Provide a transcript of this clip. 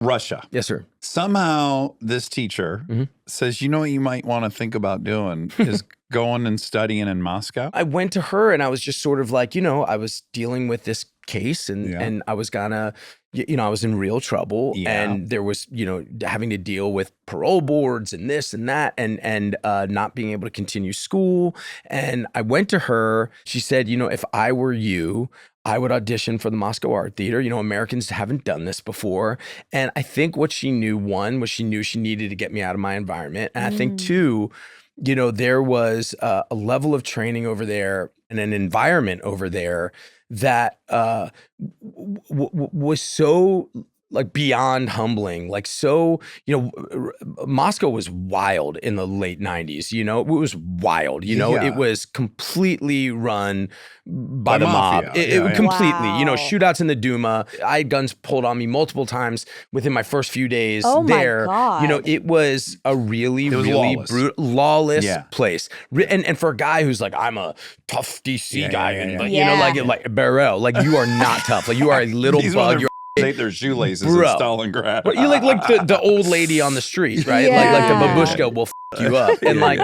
Russia. Yes, sir. Somehow this teacher says, you know what you might want to think about doing is going and studying in Moscow. I went to her and I was just sort of like, I was dealing with this case and I was gonna, I was in real trouble and there was, having to deal with parole boards and this and that and not being able to continue school. And I went to her, she said, if I were you, I would audition for the Moscow Art Theater. Americans haven't done this before. And I think what she knew, one, was she knew she needed to get me out of my environment. And I think two, there was a level of training over there and an environment over there that was so like beyond humbling, like so, Moscow was wild in the late 90s, it was wild, it was completely run by the mob. It completely, shootouts in the Duma. I had guns pulled on me multiple times within my first few days there. My God. It was a really lawless place. And for a guy who's like, I'm a tough DC guy, and like Barrel, like you are not tough. Like you are a little bug. Ate their shoelaces in Stalingrad. But you like the old lady on the street, right? Like the babushka will f you up. And like